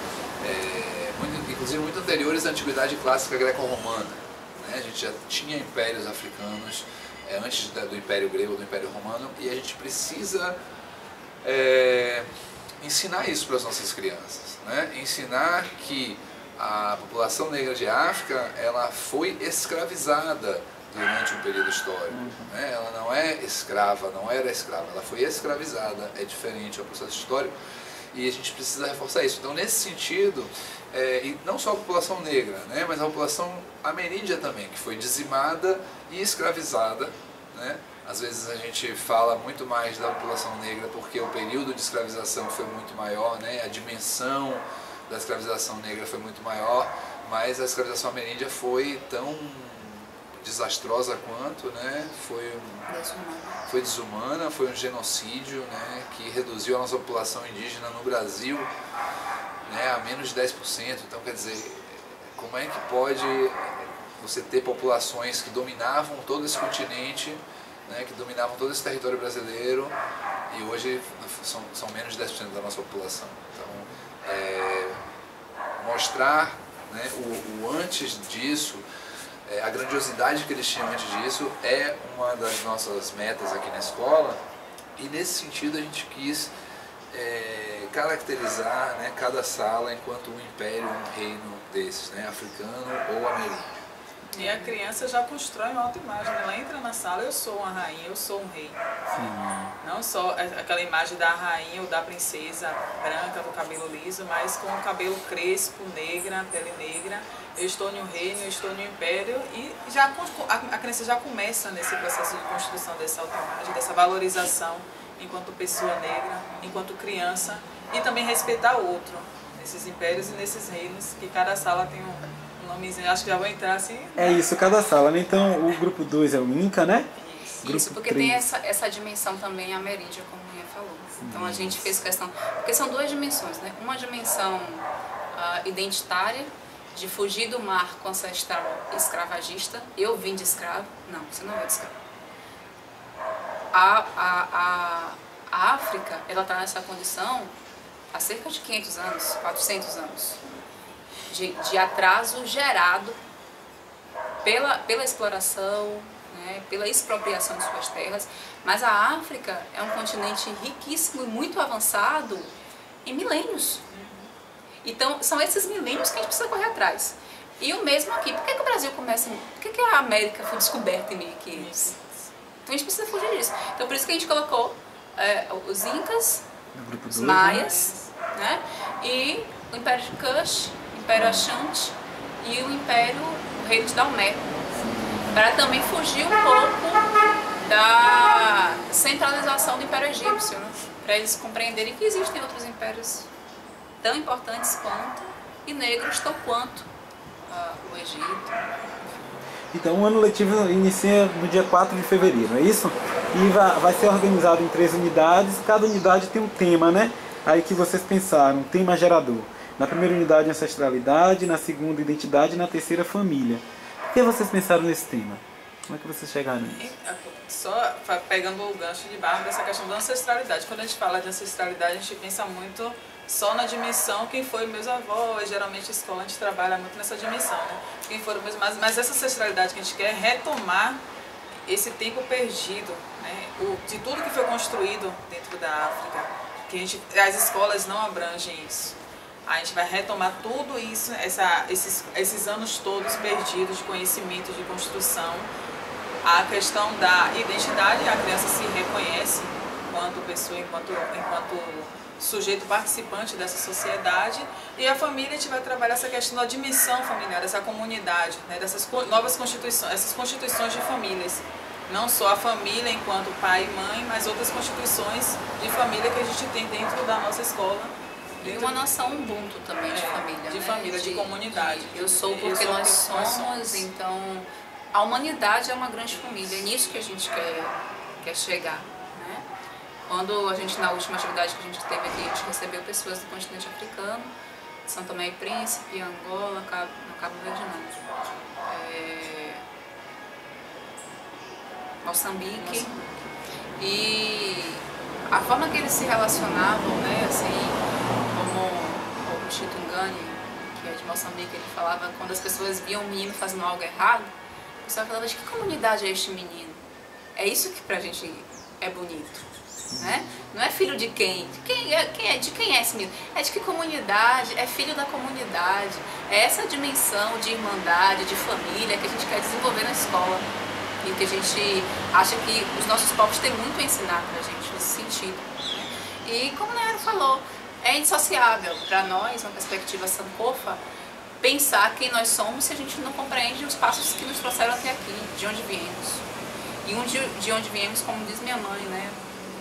Inclusive muito anteriores à antiguidade clássica greco-romana, né? A gente já tinha impérios africanos antes do Império Grego, do Império Romano, e a gente precisa ensinar isso para as nossas crianças, né? Ensinar que a população negra de África ela foi escravizada durante um período histórico, né? Ela não é escrava, não era escrava, ela foi escravizada, é diferente, é um processo histórico, e a gente precisa reforçar isso. Então, nesse sentido, e não só a população negra, né, mas a população ameríndia também, que foi dizimada e escravizada, né? Às vezes a gente fala muito mais da população negra porque o período de escravização foi muito maior, né? A dimensão da escravização negra foi muito maior, mas a escravização ameríndia foi tão desastrosa quanto, né? Foi desumana, foi um genocídio, né? Que reduziu a nossa população indígena no Brasil, né? A menos de 10%. Então, quer dizer, como é que pode você ter populações que dominavam todo esse continente, né? Que dominavam todo esse território brasileiro, e hoje são menos de 10% da nossa população. Então, mostrar, né, o antes disso, a grandiosidade que eles tinham antes disso é uma das nossas metas aqui na escola, e nesse sentido a gente quis caracterizar, né, cada sala enquanto um império, um reino desses, né, africano ou ameríndio. E a criança já constrói uma autoimagem, ela entra na sala, eu sou uma rainha, eu sou um rei. Sim. Não só aquela imagem da rainha ou da princesa branca com o cabelo liso, mas com o cabelo crespo, negra, pele negra. Eu estou em um reino, eu estou em um império, e já a criança já começa nesse processo de construção dessa autoimagem, dessa valorização enquanto pessoa negra, enquanto criança, e também respeitar o outro, nesses impérios e nesses reinos, que cada sala tem um nomezinho, acho que já vou entrar assim. É isso, cada sala, né? Então o grupo 2 é o Inca, né? Isso, porque 3 tem essa dimensão também ameríndia, como a Minha falou. Então a gente fez questão, porque são 2 dimensões, né? Uma dimensão identitária, de fugir do marco ancestral escravagista. Eu vim de escravo. Não, você não veio de escravo. A África, ela está nessa condição há cerca de 500 anos, 400 anos, de atraso gerado pela exploração, né, pela expropriação de suas terras. Mas a África é um continente riquíssimo e muito avançado em milênios. Então, são esses milênios que a gente precisa correr atrás. E o mesmo aqui. Por que o Brasil começa... Por que a América foi descoberta em 1500? Então, a gente precisa fugir disso. Então, por isso que a gente colocou os Incas, os Maias, né? E o Império de Kush, Império Achante e o Reino de Daomé, para também fugir um pouco da centralização do Império Egípcio, né? Para eles compreenderem que existem outros impérios tão importantes quanto e negros tão quanto o Egito. Então o ano letivo inicia no dia 4 de fevereiro, é isso? E vai ser organizado em 3 unidades, cada unidade tem um tema, né? Aí que vocês pensaram, tema gerador. Na primeira unidade, ancestralidade, na segunda, identidade e na terceira, família. Por que vocês pensaram nesse tema? Como é que vocês chegaram nisso? Só pegando o gancho de barro dessa questão da ancestralidade. Quando a gente fala de ancestralidade, a gente pensa muito só na dimensão quem foi meus avós. Geralmente a escola a gente trabalha muito nessa dimensão, né? Quem foram meus, mas essa ancestralidade que a gente quer é retomar esse tempo perdido, né? De tudo que foi construído dentro da África, que as escolas não abrangem isso. A gente vai retomar tudo isso, esses anos todos perdidos de conhecimento, de construção. A questão da identidade, a criança se reconhece enquanto pessoa, enquanto sujeito participante dessa sociedade. E a família, a gente vai trabalhar essa questão da dimensão familiar, dessa comunidade, né, dessas novas constituições, essas constituições de famílias. Não só a família enquanto pai e mãe, mas outras constituições de família que a gente tem dentro da nossa escola. E uma noção ubuntu também de família, de né? família, de comunidade. Eu sou porque nós somos, então a humanidade é uma grande família, é nisso que a gente quer chegar, né? Quando a gente, na última atividade que a gente teve aqui, a gente recebeu pessoas do continente africano, São Tomé e Príncipe, Angola, Cabo Verde Moçambique, e a forma que eles se relacionavam, né, assim, como o Chito Ngani, que é de Moçambique, ele falava quando as pessoas viam um menino fazendo algo errado, o pessoal falava, de que comunidade é este menino? É isso que pra gente é bonito, né? Não é filho de quem? De quem é esse menino? É de que comunidade? É filho da comunidade. É essa dimensão de irmandade, de família que a gente quer desenvolver na escola. E que a gente acha que os nossos povos têm muito a ensinar pra gente nesse sentido, né? E como a Nayara falou, é indissociável para nós, uma perspectiva sankofa, pensar quem nós somos se a gente não compreende os passos que nos trouxeram até aqui, de onde viemos. E de onde viemos, como diz minha mãe, né,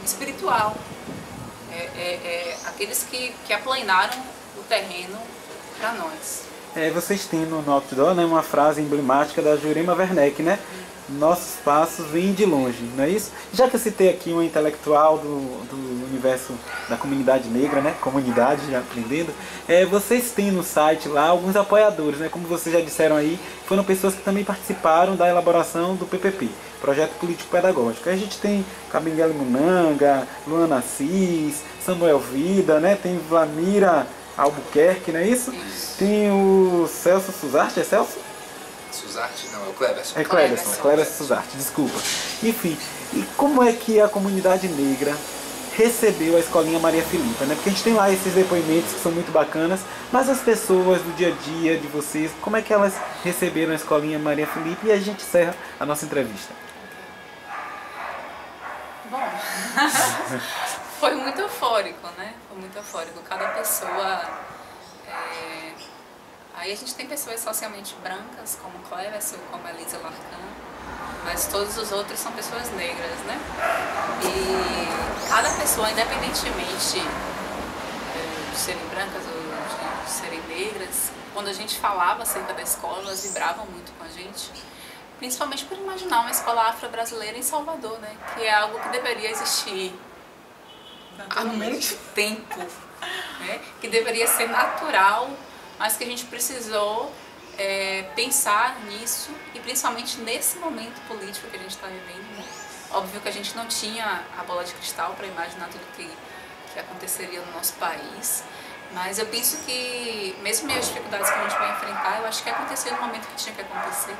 espiritual. Aqueles que aplanaram o terreno para nós. Vocês têm no outdoor, né, uma frase emblemática da Jurema Werneck, né? Nossos passos vêm de longe, não é isso? Já que eu citei aqui uma intelectual do universo da comunidade negra, né? Comunidade, já aprendendo. Vocês têm no site lá alguns apoiadores, né? Como vocês já disseram aí, foram pessoas que também participaram da elaboração do PPP, Projeto Político Pedagógico. Aí a gente tem Kabengele Munanga, Luana Assis, Samuel Vida, né? Tem Vlamira Albuquerque, não é isso? Tem o Celso Suzarte, é Celso? Suzarte não, é o Cleverson. É Cleverson Suzarte, desculpa. Enfim, e como é que a comunidade negra recebeu a Escolinha Maria Filipa, né? Porque a gente tem lá esses depoimentos que são muito bacanas, mas as pessoas do dia a dia de vocês, como é que elas receberam a Escolinha Maria Filipa? E a gente encerra a nossa entrevista. Bom, foi muito eufórico, né? Foi muito eufórico. Cada pessoa... Aí a gente tem pessoas socialmente brancas, como Cleverson, como Elisa Larcan, mas todos os outros são pessoas negras, né? E cada pessoa, independentemente de serem brancas ou de serem negras, quando a gente falava acerca da escola, elas vibravam muito com a gente, principalmente por imaginar uma escola afro-brasileira em Salvador, né? Que é algo que deveria existir há muito tempo, né? Que deveria ser natural, mas que a gente precisou pensar nisso, e principalmente nesse momento político que a gente está vivendo, né? Óbvio que a gente não tinha a bola de cristal para imaginar tudo que aconteceria no nosso país, mas eu penso que, mesmo as dificuldades que a gente vai enfrentar, eu acho que aconteceu no momento que tinha que acontecer,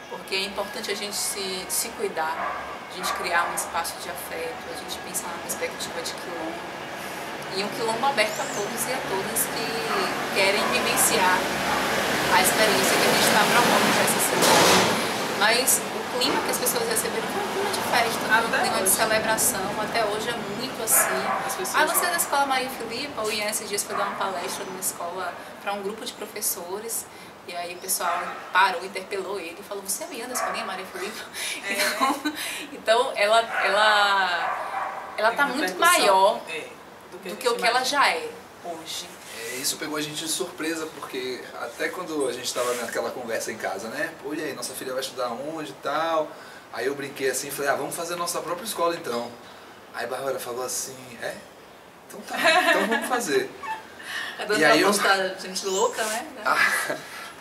porque é importante a gente se cuidar, a gente criar um espaço de afeto, a gente pensar na perspectiva de quilombo, e um quilombo aberto a todos e a todas que querem vivenciar a experiência que a gente está propondo nessa cidade. Mas o clima que as pessoas receberam foi um clima de festa, clima de celebração, até hoje é muito assim. Aí você é da Escola Maria Filipa, o Ian esses dias foi dar uma palestra numa escola para um grupo de professores, e aí o pessoal parou, interpelou ele e falou, você é o Ian da Escolinha Maria Filipa? Então ela tá muito maior do que o que ela já é hoje. Isso pegou a gente de surpresa, porque até quando a gente estava naquela conversa em casa, né? Pô, e aí, nossa filha vai estudar onde e tal? Aí eu brinquei assim, falei, vamos fazer nossa própria escola então. Aí a Bárbara falou assim, então tá, então vamos fazer. E aí gente louca, né?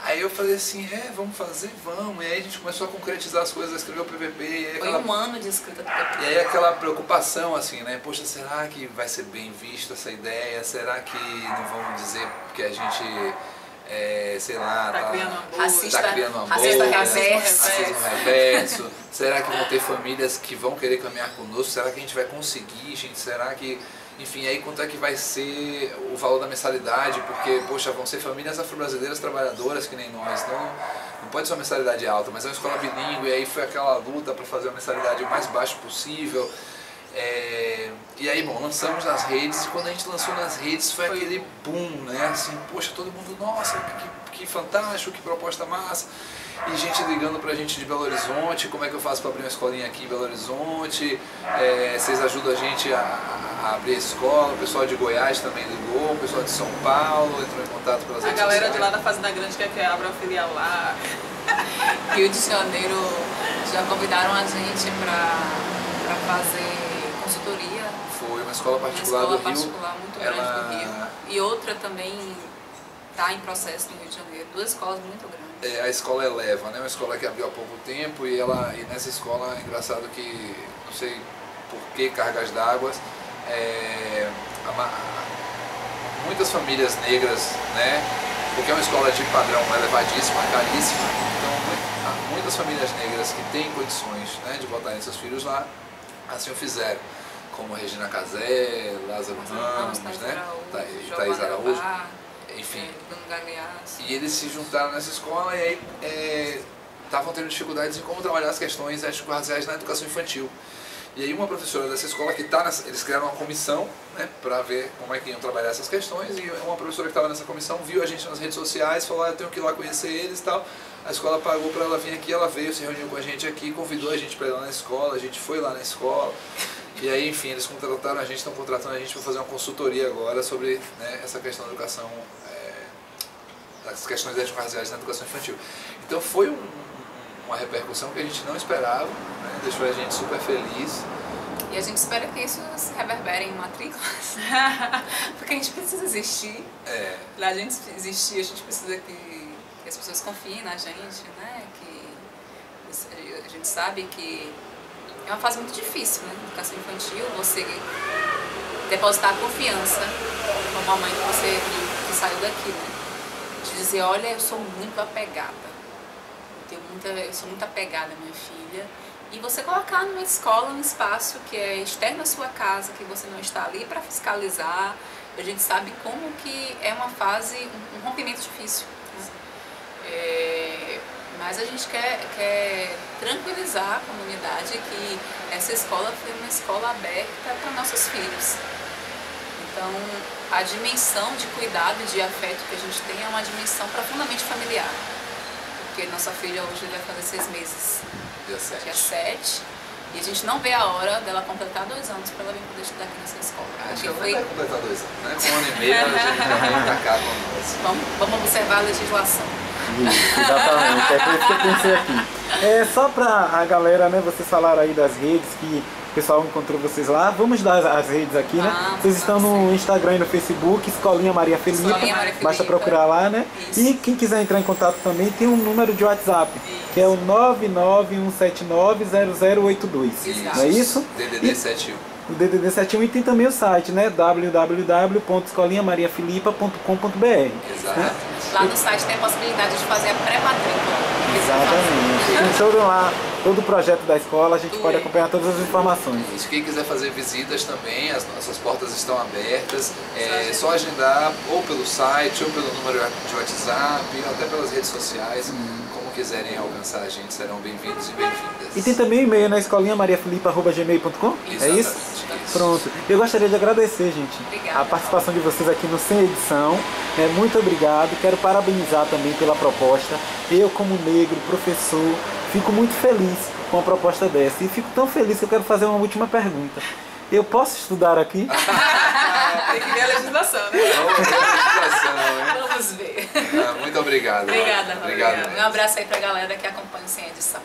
Aí eu falei assim, vamos fazer, vamos. E aí a gente começou a concretizar as coisas, escrever o PPP. Foi um ano de escrita do PPP. E aí aquela preocupação assim, né? Poxa, será que vai ser bem visto essa ideia? Será que não vão dizer que a gente, sei lá, tá criando amor, racismo reverso? Será que vão ter famílias que vão querer caminhar conosco? Será que a gente vai conseguir, gente? Será que... Enfim, aí quanto é que vai ser o valor da mensalidade, porque, poxa, vão ser famílias afro-brasileiras trabalhadoras que nem nós, não pode ser uma mensalidade alta, mas é uma escola bilíngue, e aí foi aquela luta para fazer uma mensalidade o mais baixa possível. E aí, bom, lançamos nas redes, e quando a gente lançou nas redes foi aquele boom, né, assim, poxa, todo mundo, nossa, que fantástico, que proposta massa. E gente ligando pra gente de Belo Horizonte, como é que eu faço para abrir uma escolinha aqui em Belo Horizonte, vocês ajudam a gente a abrir a escola, o pessoal de Goiás também ligou, o pessoal de São Paulo entrou em contato pelas redes sociais. A galera de lá da Fazenda Grande quer que abra uma filial lá. Rio de Janeiro já convidaram a gente para fazer consultoria. Foi uma escola particular do Rio. Muito grande do Rio. E outra também está em processo no Rio de Janeiro. Duas escolas muito grandes. A escola Eleva, né? Uma escola que abriu há pouco tempo e nessa escola é engraçado que, não sei por que cargas d'água, muitas famílias negras, né? Porque é uma escola de padrão elevadíssima, caríssima, então muitas famílias negras que têm condições, né, de botarem seus filhos lá, assim o fizeram, como Regina Casé, Lázaro Ramos, né? Thaís Araújo. Enfim, e eles se juntaram nessa escola e aí estavam tendo dificuldades em como trabalhar as questões étnico-raciais na educação infantil. E aí uma professora dessa escola que eles criaram uma comissão, né, para ver como é que iam trabalhar essas questões, e uma professora que estava nessa comissão viu a gente nas redes sociais, falou, eu tenho que ir lá conhecer eles e tal. A escola pagou para ela vir aqui, ela veio, se reuniu com a gente aqui, convidou a gente para ir lá na escola, a gente foi lá na escola. E aí, enfim, eles contrataram a gente, estão contratando a gente para fazer uma consultoria agora sobre, né, essa questão da educação, das questões étnico-raciais na educação infantil. Então foi uma repercussão que a gente não esperava, né, deixou a gente super feliz. E a gente espera que isso se reverbere em matrículas, porque a gente precisa existir. Pra gente existir, a gente precisa que as pessoas confiem na gente, né? Que a gente sabe que é uma fase muito difícil, né? Na educação infantil, você depositar confiança com a mãe que saiu daqui, né? De dizer, olha, eu sou muito apegada, eu sou muito apegada à minha filha, e você colocar numa escola, num espaço que é externo à sua casa, que você não está ali para fiscalizar. A gente sabe como que é uma fase, um rompimento difícil, né? Mas a gente quer tranquilizar a comunidade que essa escola foi uma escola aberta para nossos filhos. Então, a dimensão de cuidado e de afeto que a gente tem é uma dimensão profundamente familiar. Porque nossa filha hoje vai fazer 6 meses. Dia 7. Dia 7. E a gente não vê a hora dela completar 2 anos para ela vir poder estudar aqui nessa escola. Acho que ela vai completar 2 anos, né? Com 1 ano e meio a gente vai cá vamos observar a legislação. Isso, exatamente, é por isso que eu pensei aqui. Só pra a galera, né, vocês falaram aí das redes, que o pessoal encontrou vocês lá. Vamos dar as redes aqui, né? Vocês estão no Instagram e no Facebook, Escolinha Maria Filipa. Basta procurar lá, né? Isso. E quem quiser entrar em contato também tem um número de WhatsApp, que é o 991790082. Não é isso? DDD 71. O DDD 71, e tem também o site, né? www.escolinhamariafilipa.com.br. Exato. Né? Lá no site tem a possibilidade de fazer a pré-matrícula. Exatamente. Então, lá. todo o projeto da escola, a gente pode acompanhar todas as informações. Isso, quem quiser fazer visitas também, as nossas portas estão abertas, é só agendar ou pelo site, ou pelo número de WhatsApp, ou até pelas redes sociais, como quiserem alcançar a gente, serão bem-vindos e bem-vindas. E tem também o e-mail na escolinhamariafilipa@gmail.com? É isso? Pronto. Eu gostaria de agradecer, gente, Obrigada, a participação de vocês aqui no Sem Edição. Muito obrigado. Quero parabenizar também pela proposta. Eu, como negro, professor, fico muito feliz com a proposta dessa. E fico tão feliz que eu quero fazer uma última pergunta. Eu posso estudar aqui? Tem que ver a legislação, né? Vamos ver a legislação, hein? Vamos ver. Muito obrigado. Obrigada. Obrigado. Um abraço aí pra galera que acompanha o Sem Edição.